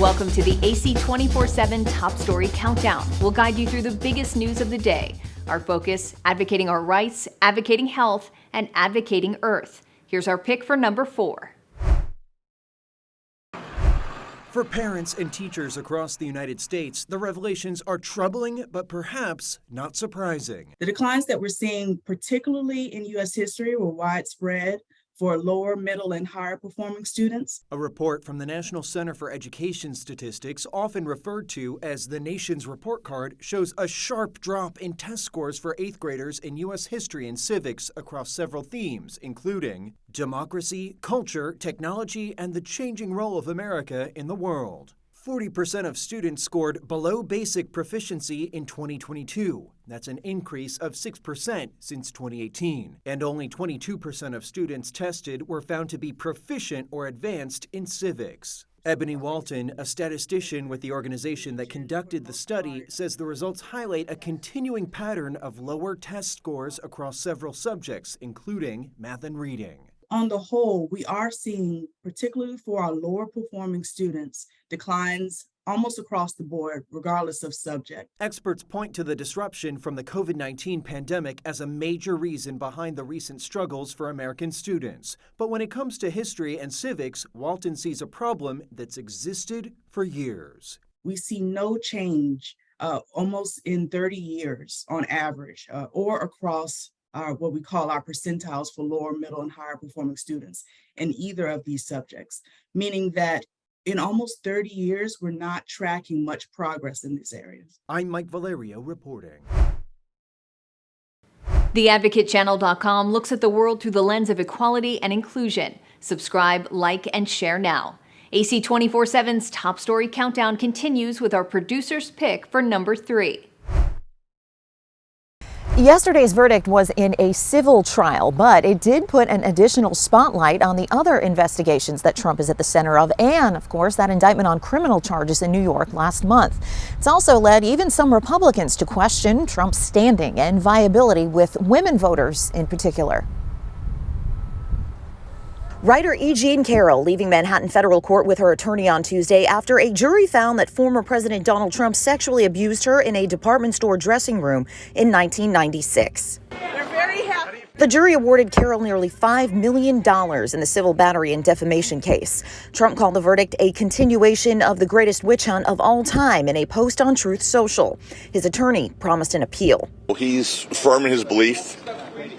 Welcome to the AC 24/7 Top Story Countdown. We'll guide you through the biggest news of the day. Our focus, advocating our rights, advocating health, and advocating Earth. Here's our pick for number 4. For parents and teachers across the United States, the revelations are troubling, but perhaps not surprising. The declines that we're seeing, particularly in U.S. history, were widespread for lower, middle, and higher performing students. A report from the National Center for Education Statistics, often referred to as the nation's report card, shows a sharp drop in test scores for 8th graders in U.S. history and civics across several themes, including democracy, culture, technology, and the changing role of America in the world. 40% of students scored below basic proficiency in 2022. That's an increase of 6% since 2018. And only 22% of students tested were found to be proficient or advanced in civics. Ebony Walton, a statistician with the organization that conducted the study, says the results highlight a continuing pattern of lower test scores across several subjects, including math and reading. On the whole, we are seeing, particularly for our lower performing students, declines almost across the board, regardless of subject. Experts point to the disruption from the COVID-19 pandemic as a major reason behind the recent struggles for American students. But when it comes to history and civics, Walton sees a problem that's existed for years. We see no change almost in 30 years on average, or across what we call our percentiles for lower, middle, and higher performing students in either of these subjects, meaning that in almost 30 years, we're not tracking much progress in these areas. I'm Mike Valerio reporting. TheAdvocateChannel.com looks at the world through the lens of equality and inclusion. Subscribe, like, and share now. AC 24/7's Top Story Countdown continues with our producer's pick for number 3. Yesterday's verdict was in a civil trial, but it did put an additional spotlight on the other investigations that Trump is at the center of, and, of course, that indictment on criminal charges in New York last month. It's also led even some Republicans to question Trump's standing and viability with women voters in particular. Writer E. Jean Carroll leaving Manhattan federal court with her attorney on Tuesday after a jury found that former President Donald Trump sexually abused her in a department store dressing room in 1996. We're very happy. The jury awarded Carroll nearly $5 million in the civil battery and defamation case. Trump called the verdict a continuation of the greatest witch hunt of all time in a post on Truth Social. His attorney promised an appeal. He's firm in his belief,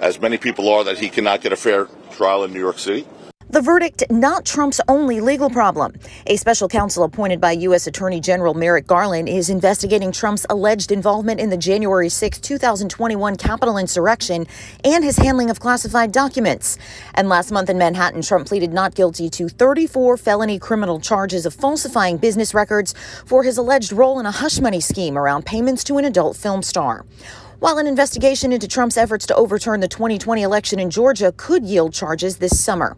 as many people are, that he cannot get a fair trial in New York City. The verdict, not Trump's only legal problem. A special counsel appointed by U.S. Attorney General Merrick Garland is investigating Trump's alleged involvement in the January 6, 2021 Capitol insurrection and his handling of classified documents. And last month in Manhattan, Trump pleaded not guilty to 34 felony criminal charges of falsifying business records for his alleged role in a hush money scheme around payments to an adult film star. While an investigation into Trump's efforts to overturn the 2020 election in Georgia could yield charges this summer.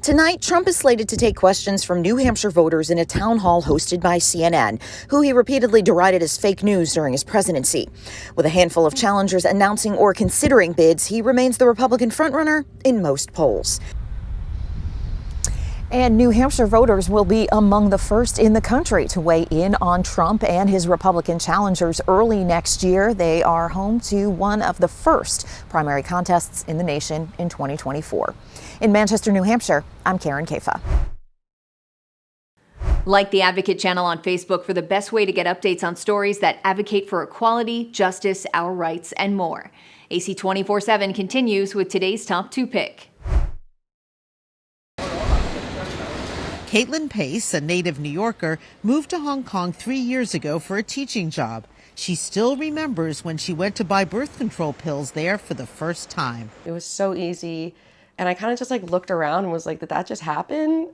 Tonight, Trump is slated to take questions from New Hampshire voters in a town hall hosted by CNN, who he repeatedly derided as fake news during his presidency. With a handful of challengers announcing or considering bids, he remains the Republican frontrunner in most polls. And New Hampshire voters will be among the first in the country to weigh in on Trump and his Republican challengers early next year. They are home to one of the first primary contests in the nation in 2024. In Manchester, New Hampshire, I'm Karen Kafa. Like the Advocate Channel on Facebook for the best way to get updates on stories that advocate for equality, justice, our rights, and more. AC 24/7 continues with today's top 2 pick. Caitlin Pace, a native New Yorker, moved to Hong Kong 3 years ago for a teaching job. She still remembers when she went to buy birth control pills there for the first time. It was so easy, and I kind of just looked around and was like, did that just happen?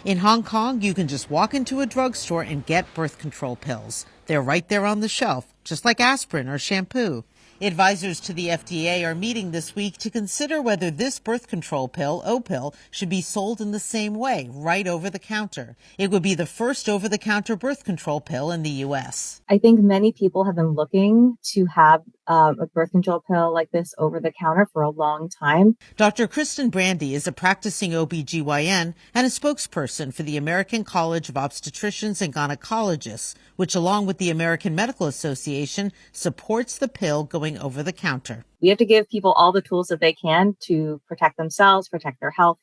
In Hong Kong, you can just walk into a drugstore and get birth control pills. They're right there on the shelf, just like aspirin or shampoo. Advisors to the FDA are meeting this week to consider whether this birth control pill, Opill, should be sold in the same way, right over the counter. It would be the first over-the-counter birth control pill in the U.S. I think many people have been looking to have a birth control pill like this over the counter for a long time. Dr. Kristen Brandy is a practicing OBGYN and a spokesperson for the American College of Obstetricians and Gynecologists, which, along with the American Medical Association, supports the pill going over the counter. We have to give people all the tools that they can to protect themselves, protect their health.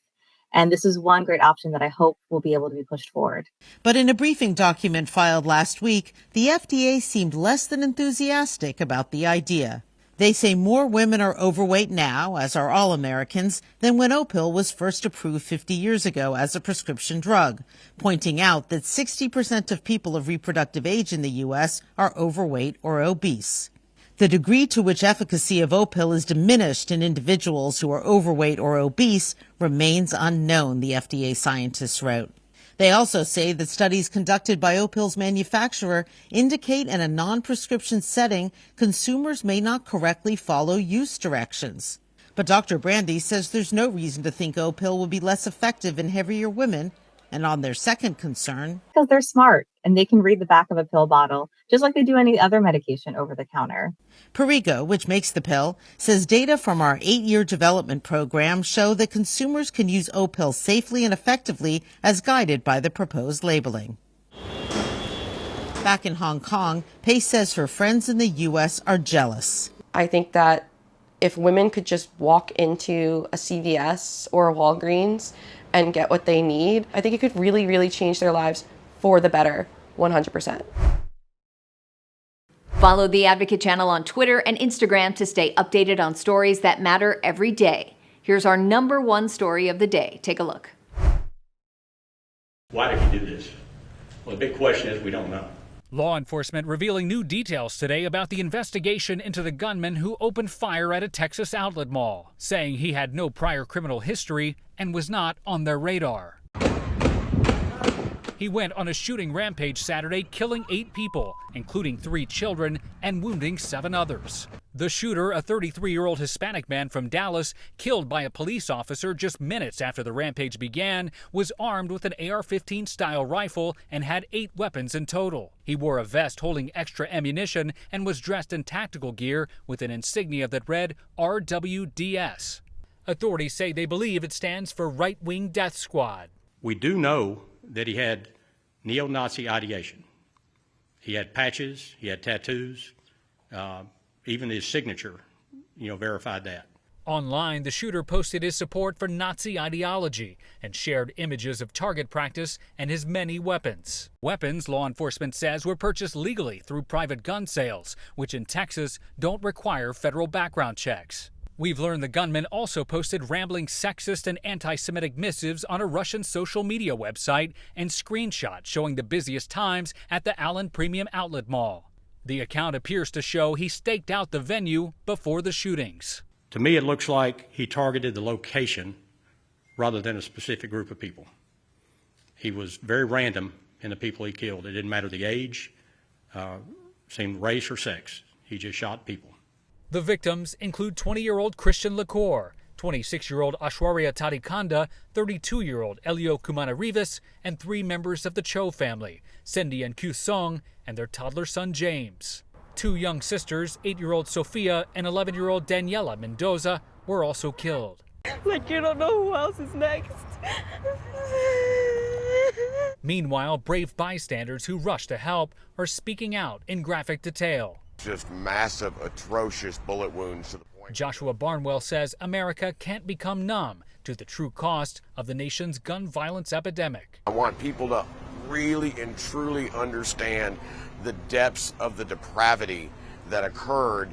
And this is one great option that I hope will be able to be pushed forward. But in a briefing document filed last week, the FDA seemed less than enthusiastic about the idea. They say more women are overweight now, as are all Americans, than when Opill was first approved 50 years ago as a prescription drug, pointing out that 60% of people of reproductive age in the U.S. are overweight or obese. The degree to which efficacy of Opill is diminished in individuals who are overweight or obese remains unknown, the FDA scientists wrote. They also say that studies conducted by Opill's manufacturer indicate in a non-prescription setting, consumers may not correctly follow use directions. But Dr. Brandy says there's no reason to think Opill will be less effective in heavier women. And on their second concern, because they're smart and they can read the back of a pill bottle, just like they do any other medication over the counter. Perrigo, which makes the pill, says data from our 8-year development program show that consumers can use Opill safely and effectively as guided by the proposed labeling. Back in Hong Kong, Pace says her friends in the U.S. are jealous. I think that if women could just walk into a CVS or a Walgreens and get what they need, I think it could really, really change their lives for the better, 100%. Follow the Advocate channel on Twitter and Instagram to stay updated on stories that matter every day. Here's our #1 story of the day. Take a look. Why did he do this? Well, the big question is we don't know. Law enforcement revealing new details today about the investigation into the gunman who opened fire at a Texas outlet mall, saying he had no prior criminal history and was not on their radar. He went on a shooting rampage Saturday, killing 8 people, including 3 children, and wounding 7 others. The shooter, a 33-year-old Hispanic man from Dallas, killed by a police officer just minutes after the rampage began, was armed with an AR-15 style rifle and had 8 weapons in total. He wore a vest holding extra ammunition and was dressed in tactical gear with an insignia that read RWDS. Authorities say they believe it stands for Right Wing Death Squad. We do know that he had neo-Nazi ideation. He had patches, he had tattoos, even his signature, verified that. Online, the shooter posted his support for Nazi ideology and shared images of target practice and his many weapons. Weapons, law enforcement says, were purchased legally through private gun sales, which in Texas don't require federal background checks. We've learned the gunman also posted rambling sexist and anti-Semitic missives on a Russian social media website and screenshots showing the busiest times at the Allen Premium Outlet Mall. The account appears to show he staked out the venue before the shootings. To me, it looks like he targeted the location rather than a specific group of people. He was very random in the people he killed. It didn't matter the age, same race or sex. He just shot people. The victims include 20-year-old Christian Licor, 26-year-old Ashwarya Tadikanda, 32-year-old Elio Kumana Rivas, and 3 members of the Cho family, Cindy and Kyu Song, and their toddler son James. 2 young sisters, 8-year-old Sophia and 11-year-old Daniela Mendoza, were also killed. Like you don't know who else is next. Meanwhile, brave bystanders who rushed to help are speaking out in graphic detail. Just massive, atrocious bullet wounds to the point. Joshua Barnwell says America can't become numb to the true cost of the nation's gun violence epidemic. I want people to really and truly understand the depths of the depravity that occurred,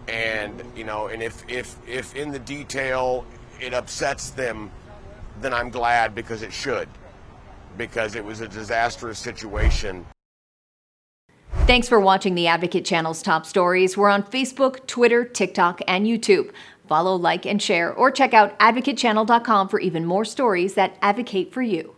and and if in the detail it upsets them, then I'm glad, because it should, because it was a disastrous situation. Thanks for watching the Advocate channel's top stories. We're on Facebook, Twitter, TikTok, and YouTube. Follow, like, and share, or check out advocatechannel.com for even more stories that advocate for you.